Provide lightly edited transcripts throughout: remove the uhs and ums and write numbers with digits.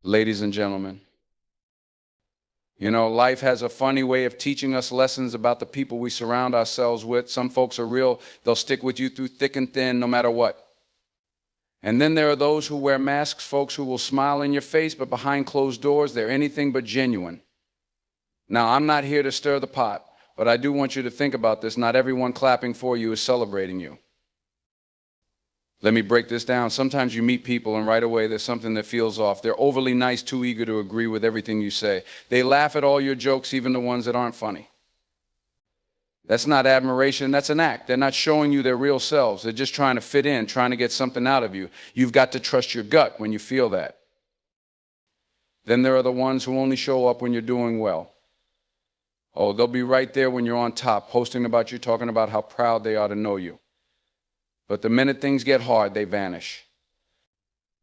Ladies and gentlemen, life has a funny way of teaching us lessons about the people we surround ourselves with. Some folks are real. They'll stick with you through thick and thin, no matter what. And then there are those who wear masks, folks who will smile in your face, but behind closed doors, they're anything but genuine. Now, I'm not here to stir the pot, but I do want you to think about this. Not everyone clapping for you is celebrating you. Let me break this down. Sometimes you meet people and right away there's something that feels off. They're overly nice, too eager to agree with everything you say. They laugh at all your jokes, even the ones that aren't funny. That's not admiration, that's an act. They're not showing you their real selves. They're just trying to fit in, trying to get something out of you. You've got to trust your gut when you feel that. Then there are the ones who only show up when you're doing well. Oh, they'll be right there when you're on top, posting about you, talking about how proud they are to know you. But the minute things get hard, they vanish.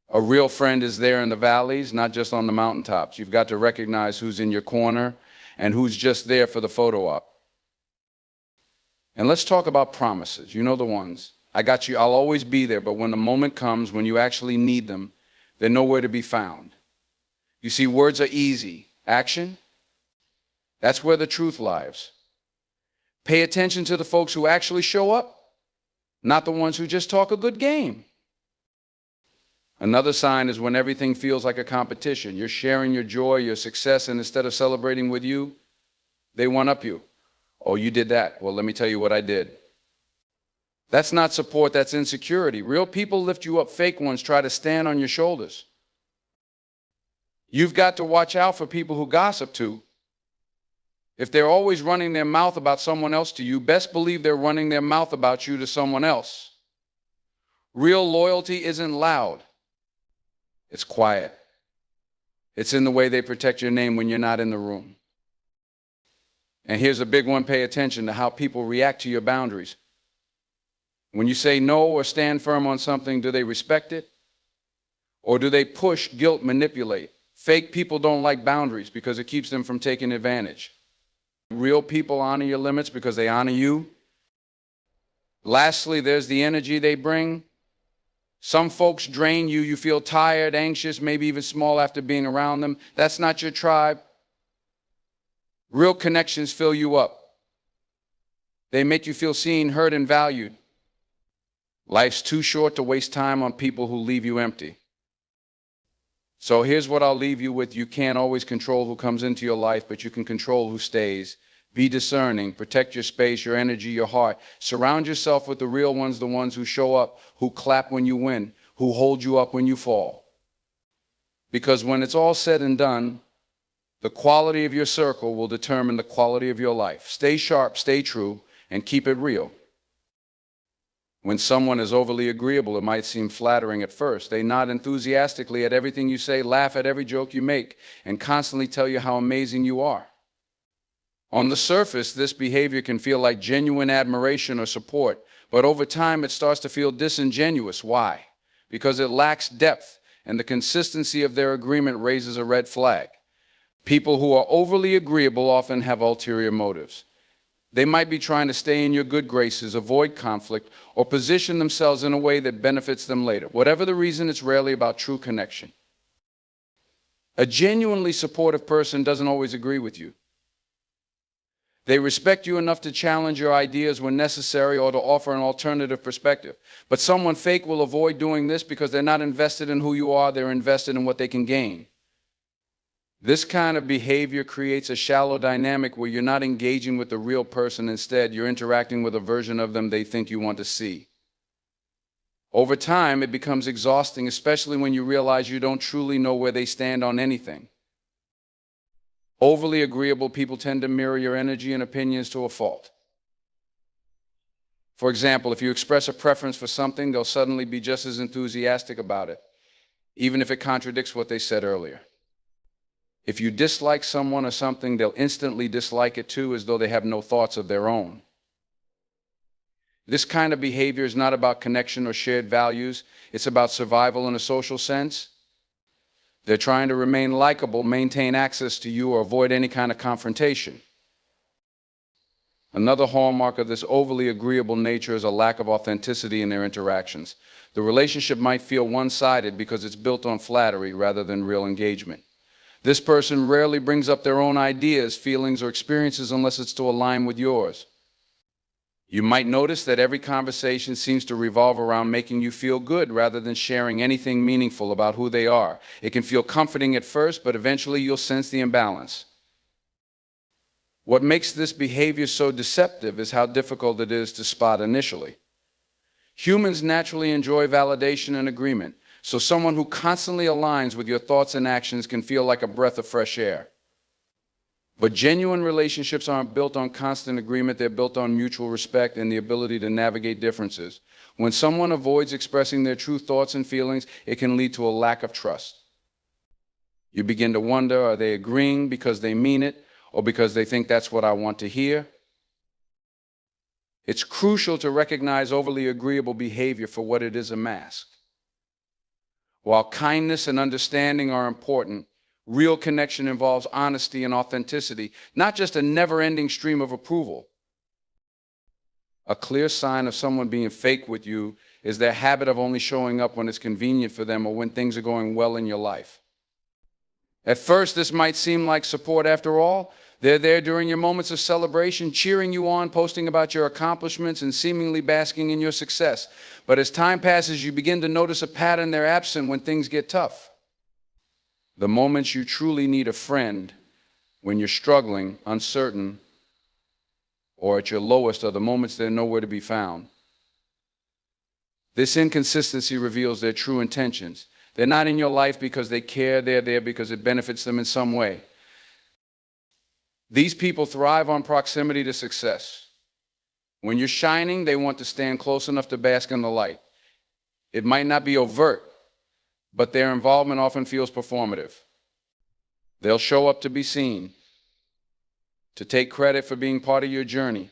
A real friend is there in the valleys, not just on the mountaintops. You've got to recognize who's in your corner and who's just there for the photo op. And let's talk about promises. You know the ones. I got you, I'll always be there, but when the moment comes, when you actually need them, they're nowhere to be found. You see, words are easy. Action? That's where the truth lies. Pay attention to the folks who actually show up, not the ones who just talk a good game. Another sign is when everything feels like a competition. You're sharing your joy, your success, and instead of celebrating with you, they one-up you. Oh, you did that. Well, let me tell you what I did. That's not support, that's insecurity. Real people lift you up, fake ones try to stand on your shoulders. You've got to watch out for people who gossip too. If they're always running their mouth about someone else to you, best believe they're running their mouth about you to someone else. Real loyalty isn't loud. It's quiet. It's in the way they protect your name when you're not in the room. And here's a big one, pay attention to how people react to your boundaries. When you say no or stand firm on something, do they respect it? Or do they push, guilt, manipulate? Fake people don't like boundaries because it keeps them from taking advantage. Real people honor your limits because they honor you. Lastly, there's the energy they bring. Some folks drain you. You feel tired, anxious, maybe even small after being around them. That's not your tribe. Real connections fill you up. They make you feel seen, heard, and valued. Life's too short to waste time on people who leave you empty. So here's what I'll leave you with. You can't always control who comes into your life, but you can control who stays. Be discerning, protect your space, your energy, your heart. Surround yourself with the real ones, the ones who show up, who clap when you win, who hold you up when you fall. Because when it's all said and done, the quality of your circle will determine the quality of your life. Stay sharp, stay true, and keep it real. When someone is overly agreeable, it might seem flattering at first. They nod enthusiastically at everything you say, laugh at every joke you make, and constantly tell you how amazing you are. On the surface, this behavior can feel like genuine admiration or support, but over time it starts to feel disingenuous. Why? Because it lacks depth, and the consistency of their agreement raises a red flag. People who are overly agreeable often have ulterior motives. They might be trying to stay in your good graces, avoid conflict, or position themselves in a way that benefits them later. Whatever the reason, it's rarely about true connection. A genuinely supportive person doesn't always agree with you. They respect you enough to challenge your ideas when necessary or to offer an alternative perspective. But someone fake will avoid doing this because they're not invested in who you are, they're invested in what they can gain. This kind of behavior creates a shallow dynamic where you're not engaging with the real person. Instead, you're interacting with a version of them they think you want to see. Over time, it becomes exhausting, especially when you realize you don't truly know where they stand on anything. Overly agreeable people tend to mirror your energy and opinions to a fault. For example, if you express a preference for something, they'll suddenly be just as enthusiastic about it, even if it contradicts what they said earlier. If you dislike someone or something, they'll instantly dislike it too, as though they have no thoughts of their own. This kind of behavior is not about connection or shared values. It's about survival in a social sense. They're trying to remain likable, maintain access to you, or avoid any kind of confrontation. Another hallmark of this overly agreeable nature is a lack of authenticity in their interactions. The relationship might feel one-sided because it's built on flattery rather than real engagement. This person rarely brings up their own ideas, feelings, or experiences unless it's to align with yours. You might notice that every conversation seems to revolve around making you feel good rather than sharing anything meaningful about who they are. It can feel comforting at first, but eventually you'll sense the imbalance. What makes this behavior so deceptive is how difficult it is to spot initially. Humans naturally enjoy validation and agreement, so someone who constantly aligns with your thoughts and actions can feel like a breath of fresh air. But genuine relationships aren't built on constant agreement, they're built on mutual respect and the ability to navigate differences. When someone avoids expressing their true thoughts and feelings, it can lead to a lack of trust. You begin to wonder, are they agreeing because they mean it, or because they think that's what I want to hear? It's crucial to recognize overly agreeable behavior for what it is: a mask. While kindness and understanding are important, real connection involves honesty and authenticity, not just a never-ending stream of approval. A clear sign of someone being fake with you is their habit of only showing up when it's convenient for them or when things are going well in your life. At first, this might seem like support. After all, they're there during your moments of celebration, cheering you on, posting about your accomplishments, and seemingly basking in your success. But as time passes, you begin to notice a pattern: they're absent when things get tough. The moments you truly need a friend, when you're struggling, uncertain, or at your lowest, are the moments they're nowhere to be found. This inconsistency reveals their true intentions. They're not in your life because they care, they're there because it benefits them in some way. These people thrive on proximity to success. When you're shining, they want to stand close enough to bask in the light. It might not be overt, but their involvement often feels performative. They'll show up to be seen, to take credit for being part of your journey,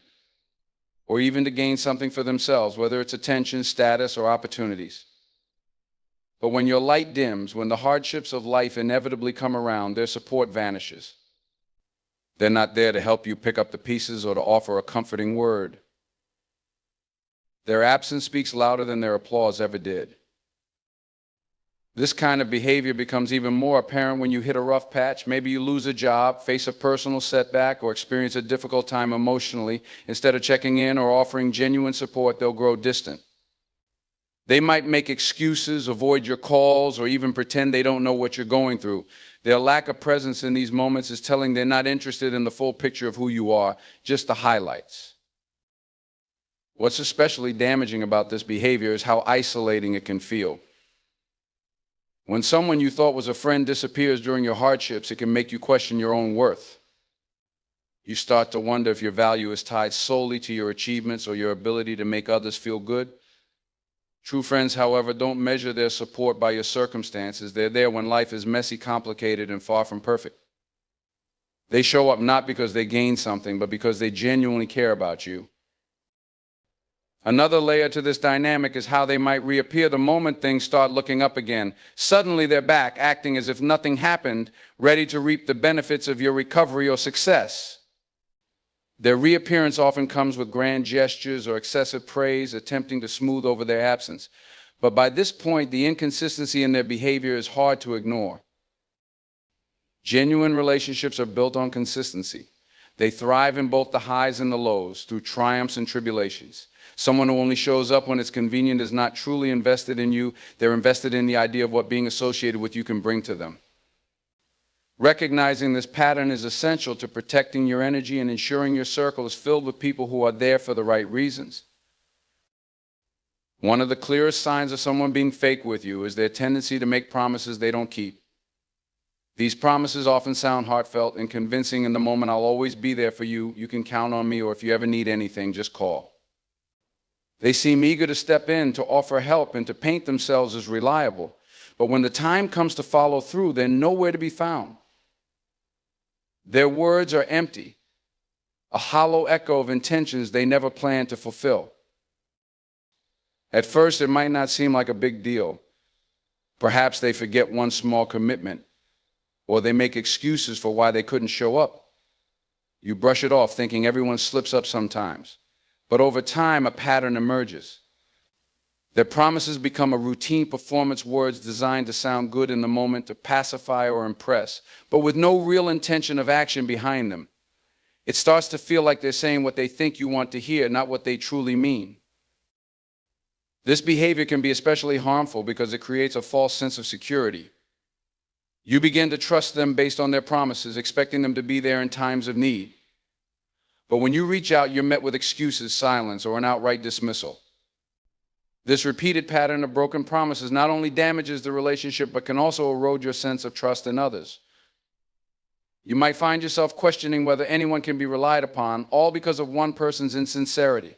or even to gain something for themselves, whether it's attention, status, or opportunities. But when your light dims, when the hardships of life inevitably come around, their support vanishes. They're not there to help you pick up the pieces or to offer a comforting word. Their absence speaks louder than their applause ever did. This kind of behavior becomes even more apparent when you hit a rough patch. Maybe you lose a job, face a personal setback, or experience a difficult time emotionally. Instead of checking in or offering genuine support, they'll grow distant. They might make excuses, avoid your calls, or even pretend they don't know what you're going through. Their lack of presence in these moments is telling they're not interested in the full picture of who you are, just the highlights. What's especially damaging about this behavior is how isolating it can feel. When someone you thought was a friend disappears during your hardships, it can make you question your own worth. You start to wonder if your value is tied solely to your achievements or your ability to make others feel good. True friends, however, don't measure their support by your circumstances. They're there when life is messy, complicated, and far from perfect. They show up not because they gain something, but because they genuinely care about you. Another layer to this dynamic is how they might reappear the moment things start looking up again. Suddenly they're back, acting as if nothing happened, ready to reap the benefits of your recovery or success. Their reappearance often comes with grand gestures or excessive praise, attempting to smooth over their absence. But by this point, the inconsistency in their behavior is hard to ignore. Genuine relationships are built on consistency. They thrive in both the highs and the lows, through triumphs and tribulations. Someone who only shows up when it's convenient is not truly invested in you. They're invested in the idea of what being associated with you can bring to them. Recognizing this pattern is essential to protecting your energy and ensuring your circle is filled with people who are there for the right reasons. One of the clearest signs of someone being fake with you is their tendency to make promises they don't keep. These promises often sound heartfelt and convincing in the moment. I'll always be there for you, you can count on me, or if you ever need anything, just call. They seem eager to step in, to offer help, and to paint themselves as reliable. But when the time comes to follow through, they're nowhere to be found. Their words are empty, a hollow echo of intentions they never planned to fulfill. At first, it might not seem like a big deal. Perhaps they forget one small commitment, or they make excuses for why they couldn't show up. You brush it off, thinking everyone slips up sometimes. But over time, a pattern emerges. Their promises become a routine performance, words designed to sound good in the moment, to pacify or impress, but with no real intention of action behind them. It starts to feel like they're saying what they think you want to hear, not what they truly mean. This behavior can be especially harmful because it creates a false sense of security. You begin to trust them based on their promises, expecting them to be there in times of need. But when you reach out, you're met with excuses, silence, or an outright dismissal. This repeated pattern of broken promises not only damages the relationship, but can also erode your sense of trust in others. You might find yourself questioning whether anyone can be relied upon, all because of one person's insincerity.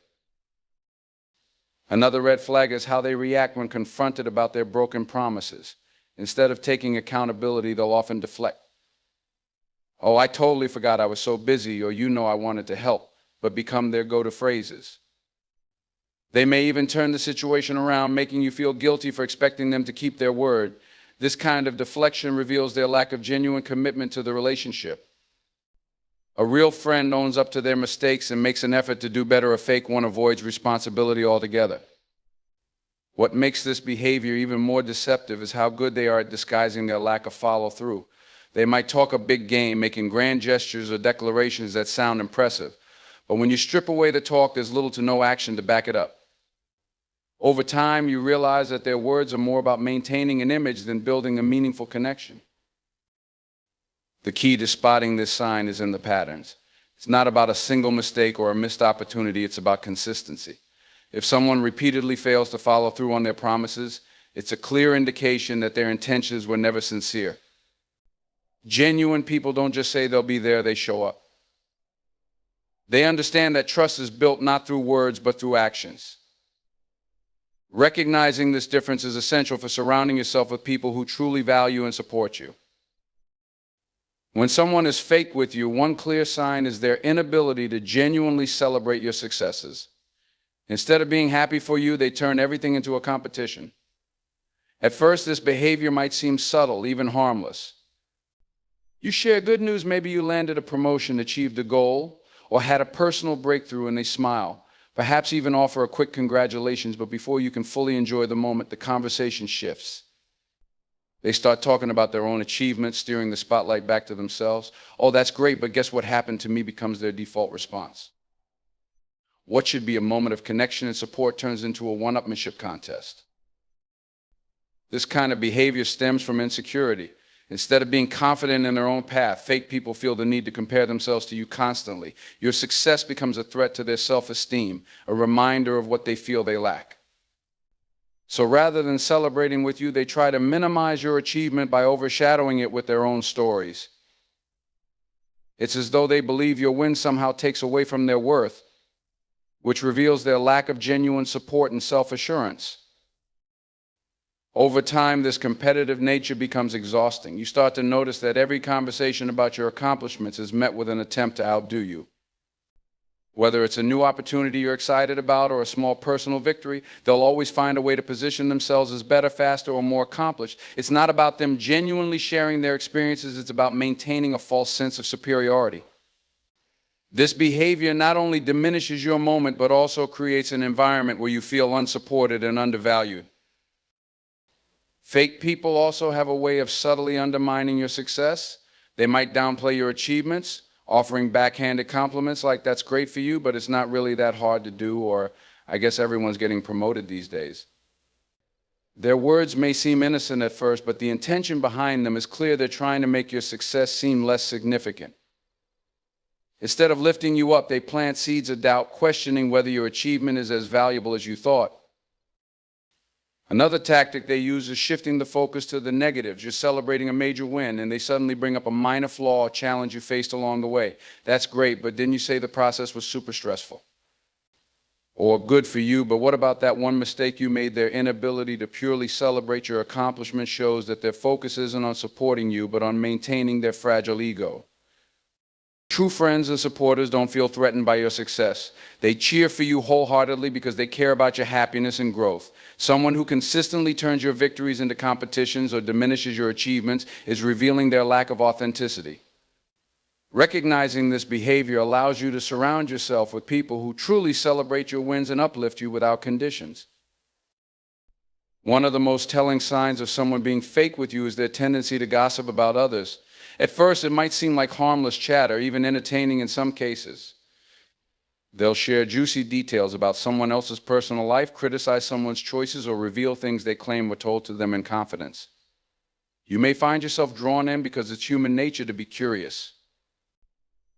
Another red flag is how they react when confronted about their broken promises. Instead of taking accountability, they'll often deflect. "Oh, I totally forgot, I was so busy," or "you know I wanted to help," but become their go-to phrases. They may even turn the situation around, making you feel guilty for expecting them to keep their word. This kind of deflection reveals their lack of genuine commitment to the relationship. A real friend owns up to their mistakes and makes an effort to do better. A fake one avoids responsibility altogether. What makes this behavior even more deceptive is how good they are at disguising their lack of follow-through. They might talk a big game, making grand gestures or declarations that sound impressive, but when you strip away the talk, there's little to no action to back it up. Over time, you realize that their words are more about maintaining an image than building a meaningful connection. The key to spotting this sign is in the patterns. It's not about a single mistake or a missed opportunity, it's about consistency. If someone repeatedly fails to follow through on their promises, it's a clear indication that their intentions were never sincere. Genuine people don't just say they'll be there, they show up. They understand that trust is built not through words, but through actions. Recognizing this difference is essential for surrounding yourself with people who truly value and support you. When someone is fake with you, one clear sign is their inability to genuinely celebrate your successes. Instead of being happy for you, they turn everything into a competition. At first, this behavior might seem subtle, even harmless. You share good news, maybe you landed a promotion, achieved a goal, or had a personal breakthrough, and they smile. Perhaps even offer a quick congratulations, but before you can fully enjoy the moment, the conversation shifts. They start talking about their own achievements, steering the spotlight back to themselves. "Oh, that's great, but guess what happened to me?" becomes their default response. What should be a moment of connection and support turns into a one-upmanship contest. This kind of behavior stems from insecurity. Instead of being confident in their own path, fake people feel the need to compare themselves to you constantly. Your success becomes a threat to their self-esteem, a reminder of what they feel they lack. So rather than celebrating with you, they try to minimize your achievement by overshadowing it with their own stories. It's as though they believe your win somehow takes away from their worth, which reveals their lack of genuine support and self-assurance. Over time, this competitive nature becomes exhausting. You start to notice that every conversation about your accomplishments is met with an attempt to outdo you. Whether it's a new opportunity you're excited about or a small personal victory, they'll always find a way to position themselves as better, faster, or more accomplished. It's not about them genuinely sharing their experiences, it's about maintaining a false sense of superiority. This behavior not only diminishes your moment, but also creates an environment where you feel unsupported and undervalued. Fake people also have a way of subtly undermining your success. They might downplay your achievements, offering backhanded compliments like "that's great for you, but it's not really that hard to do," or "I guess everyone's getting promoted these days." Their words may seem innocent at first, but the intention behind them is clear. They're trying to make your success seem less significant. Instead of lifting you up, they plant seeds of doubt, questioning whether your achievement is as valuable as you thought. Another tactic they use is shifting the focus to the negatives. You're celebrating a major win, and they suddenly bring up a minor flaw or challenge you faced along the way. "That's great, but didn't you say the process was super stressful?" Or "Good for you, but what about that one mistake you made?" Their inability to purely celebrate your accomplishment shows that their focus isn't on supporting you, but on maintaining their fragile ego. True friends and supporters don't feel threatened by your success. They cheer for you wholeheartedly because they care about your happiness and growth. Someone who consistently turns your victories into competitions or diminishes your achievements is revealing their lack of authenticity. Recognizing this behavior allows you to surround yourself with people who truly celebrate your wins and uplift you without conditions. One of the most telling signs of someone being fake with you is their tendency to gossip about others. At first, it might seem like harmless chatter, even entertaining in some cases. They'll share juicy details about someone else's personal life, criticize someone's choices, or reveal things they claim were told to them in confidence. You may find yourself drawn in because it's human nature to be curious.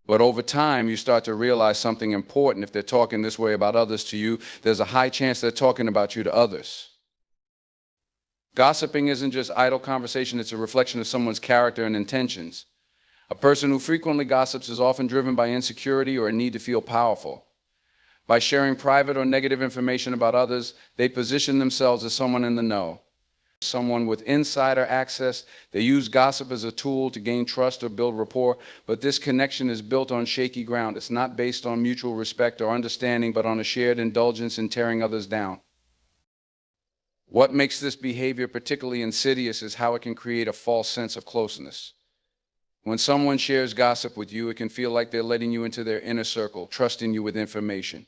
But over time, you start to realize something important. If they're talking this way about others to you, there's a high chance they're talking about you to others. Gossiping isn't just idle conversation, it's a reflection of someone's character and intentions. A person who frequently gossips is often driven by insecurity or a need to feel powerful. By sharing private or negative information about others, they position themselves as someone in the know. Someone with insider access, they use gossip as a tool to gain trust or build rapport, but this connection is built on shaky ground. It's not based on mutual respect or understanding, but on a shared indulgence in tearing others down. What makes this behavior particularly insidious is how it can create a false sense of closeness. When someone shares gossip with you, it can feel like they're letting you into their inner circle, trusting you with information.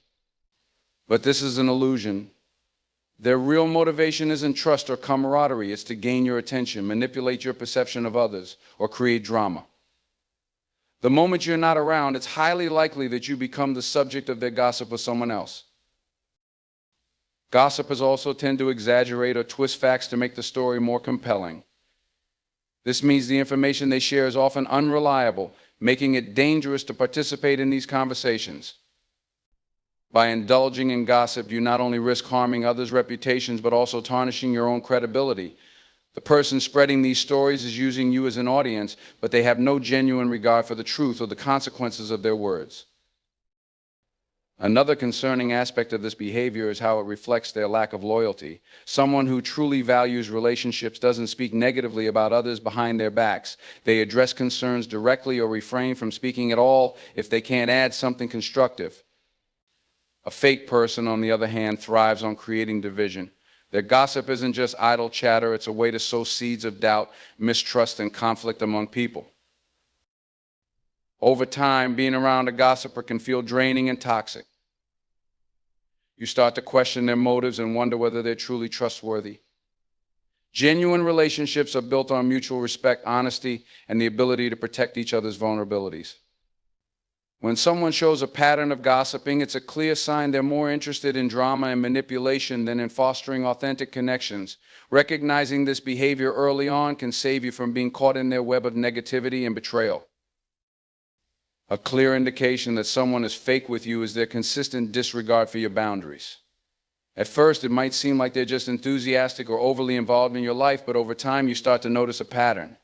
But this is an illusion. Their real motivation isn't trust or camaraderie. It's to gain your attention, manipulate your perception of others, or create drama. The moment you're not around, it's highly likely that you become the subject of their gossip or someone else. Gossipers also tend to exaggerate or twist facts to make the story more compelling. This means the information they share is often unreliable, making it dangerous to participate in these conversations. By indulging in gossip, you not only risk harming others' reputations, but also tarnishing your own credibility. The person spreading these stories is using you as an audience, but they have no genuine regard for the truth or the consequences of their words. Another concerning aspect of this behavior is how it reflects their lack of loyalty. Someone who truly values relationships doesn't speak negatively about others behind their backs. They address concerns directly or refrain from speaking at all if they can't add something constructive. A fake person, on the other hand, thrives on creating division. Their gossip isn't just idle chatter, it's a way to sow seeds of doubt, mistrust, and conflict among people. Over time, being around a gossiper can feel draining and toxic. You start to question their motives and wonder whether they're truly trustworthy. Genuine relationships are built on mutual respect, honesty, and the ability to protect each other's vulnerabilities. When someone shows a pattern of gossiping, it's a clear sign they're more interested in drama and manipulation than in fostering authentic connections. Recognizing this behavior early on can save you from being caught in their web of negativity and betrayal. A clear indication that someone is fake with you is their consistent disregard for your boundaries. At first, it might seem like they're just enthusiastic or overly involved in your life, but over time, you start to notice a pattern.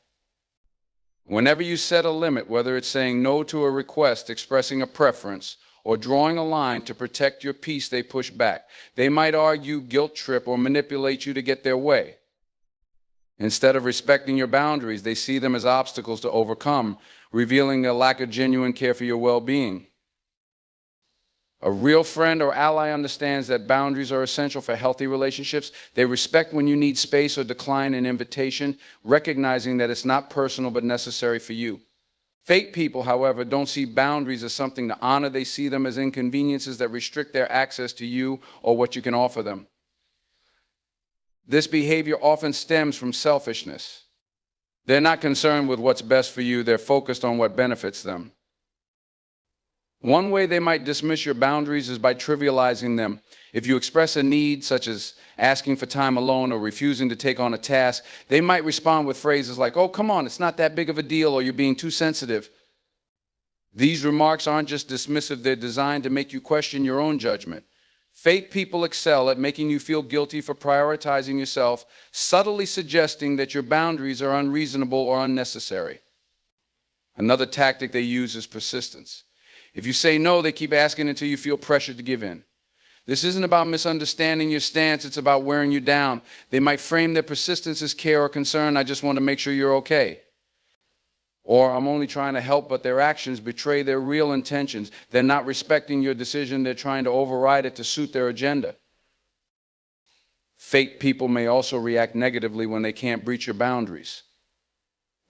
Whenever you set a limit, whether it's saying no to a request, expressing a preference, or drawing a line to protect your peace, they push back. They might argue, guilt trip, or manipulate you to get their way. Instead of respecting your boundaries, they see them as obstacles to overcome, revealing their lack of genuine care for your well-being. A real friend or ally understands that boundaries are essential for healthy relationships. They respect when you need space or decline an invitation, recognizing that it's not personal but necessary for you. Fake people, however, don't see boundaries as something to honor. They see them as inconveniences that restrict their access to you or what you can offer them. This behavior often stems from selfishness. They're not concerned with what's best for you. They're focused on what benefits them. One way they might dismiss your boundaries is by trivializing them. If you express a need, such as asking for time alone or refusing to take on a task, they might respond with phrases like, "Oh, come on, it's not that big of a deal," or "You're being too sensitive." These remarks aren't just dismissive, they're designed to make you question your own judgment. Fake people excel at making you feel guilty for prioritizing yourself, subtly suggesting that your boundaries are unreasonable or unnecessary. Another tactic they use is persistence. If you say no, they keep asking until you feel pressured to give in. This isn't about misunderstanding your stance, it's about wearing you down. They might frame their persistence as care or concern. "I just want to make sure you're okay." Or, "I'm only trying to help," but their actions betray their real intentions. They're not respecting your decision, they're trying to override it to suit their agenda. Fake people may also react negatively when they can't breach your boundaries.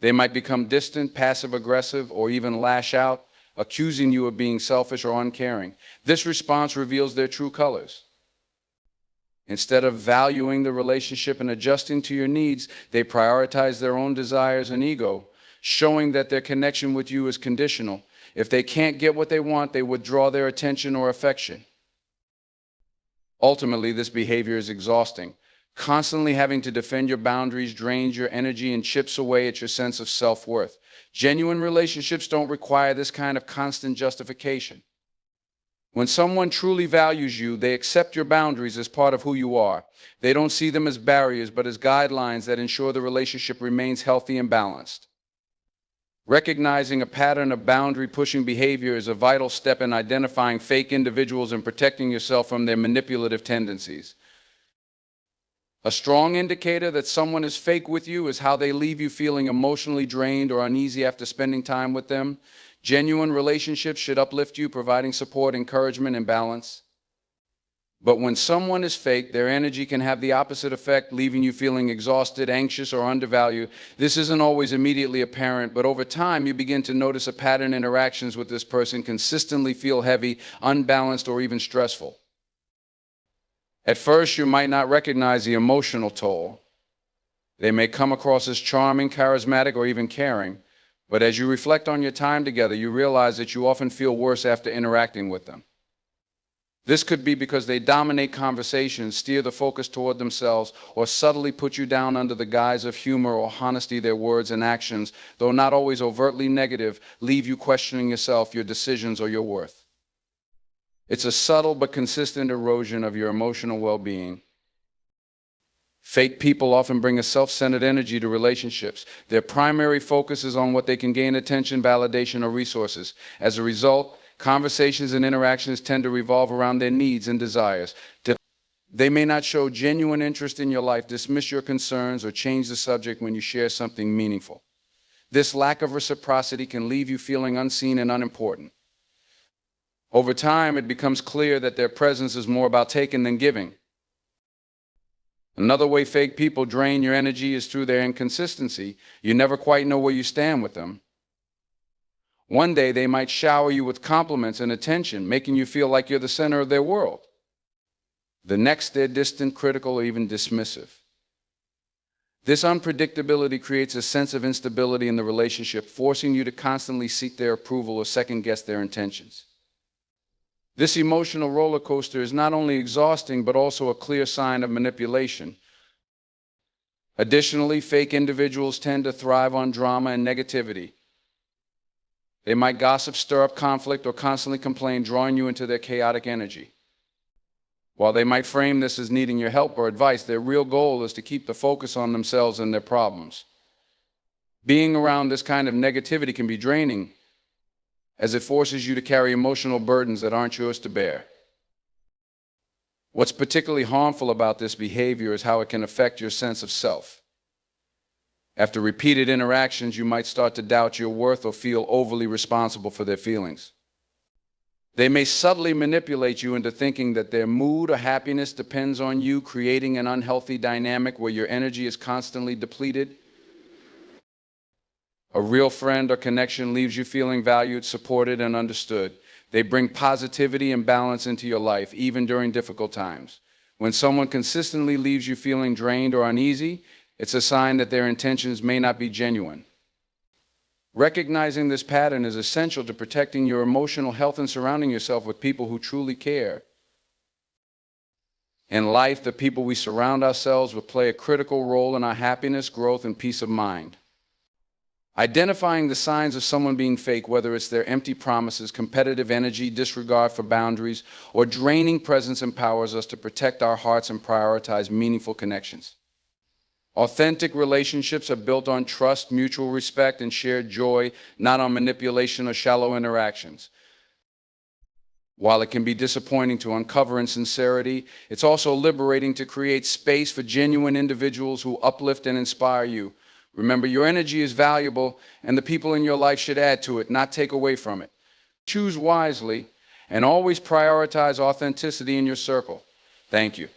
They might become distant, passive-aggressive, or even lash out, accusing you of being selfish or uncaring. This response reveals their true colors. Instead of valuing the relationship and adjusting to your needs, they prioritize their own desires and ego, showing that their connection with you is conditional. If they can't get what they want, they withdraw their attention or affection. Ultimately, this behavior is exhausting. Constantly having to defend your boundaries drains your energy and chips away at your sense of self-worth. Genuine relationships don't require this kind of constant justification. When someone truly values you, they accept your boundaries as part of who you are. They don't see them as barriers, but as guidelines that ensure the relationship remains healthy and balanced. Recognizing a pattern of boundary-pushing behavior is a vital step in identifying fake individuals and protecting yourself from their manipulative tendencies. A strong indicator that someone is fake with you is how they leave you feeling emotionally drained or uneasy after spending time with them. Genuine relationships should uplift you, providing support, encouragement, and balance. But when someone is fake, their energy can have the opposite effect, leaving you feeling exhausted, anxious, or undervalued. This isn't always immediately apparent, but over time you begin to notice a pattern in interactions with this person consistently feel heavy, unbalanced, or even stressful. At first, you might not recognize the emotional toll. They may come across as charming, charismatic, or even caring. But as you reflect on your time together, you realize that you often feel worse after interacting with them. This could be because they dominate conversations, steer the focus toward themselves, or subtly put you down under the guise of humor or honesty. Their words and actions, though not always overtly negative, leave you questioning yourself, your decisions, or your worth. It's a subtle but consistent erosion of your emotional well-being. Fake people often bring a self-centered energy to relationships. Their primary focus is on what they can gain attention, validation, or resources. As a result, conversations and interactions tend to revolve around their needs and desires. They may not show genuine interest in your life, dismiss your concerns, or change the subject when you share something meaningful. This lack of reciprocity can leave you feeling unseen and unimportant. Over time, it becomes clear that their presence is more about taking than giving. Another way fake people drain your energy is through their inconsistency. You never quite know where you stand with them. One day they might shower you with compliments and attention, making you feel like you're the center of their world. The next, they're distant, critical, or even dismissive. This unpredictability creates a sense of instability in the relationship, forcing you to constantly seek their approval or second-guess their intentions. This emotional roller coaster is not only exhausting, but also a clear sign of manipulation. Additionally, fake individuals tend to thrive on drama and negativity. They might gossip, stir up conflict, or constantly complain, drawing you into their chaotic energy. While they might frame this as needing your help or advice, their real goal is to keep the focus on themselves and their problems. Being around this kind of negativity can be draining, as it forces you to carry emotional burdens that aren't yours to bear. What's particularly harmful about this behavior is how it can affect your sense of self. After repeated interactions, you might start to doubt your worth or feel overly responsible for their feelings. They may subtly manipulate you into thinking that their mood or happiness depends on you, creating an unhealthy dynamic where your energy is constantly depleted. A real friend or connection leaves you feeling valued, supported, and understood. They bring positivity and balance into your life, even during difficult times. When someone consistently leaves you feeling drained or uneasy, it's a sign that their intentions may not be genuine. Recognizing this pattern is essential to protecting your emotional health and surrounding yourself with people who truly care. In life, the people we surround ourselves with play a critical role in our happiness, growth, and peace of mind. Identifying the signs of someone being fake, whether it's their empty promises, competitive energy, disregard for boundaries, or draining presence, empowers us to protect our hearts and prioritize meaningful connections. Authentic relationships are built on trust, mutual respect, and shared joy, not on manipulation or shallow interactions. While it can be disappointing to uncover insincerity, it's also liberating to create space for genuine individuals who uplift and inspire you. Remember, your energy is valuable, and the people in your life should add to it, not take away from it. Choose wisely, and always prioritize authenticity in your circle. Thank you.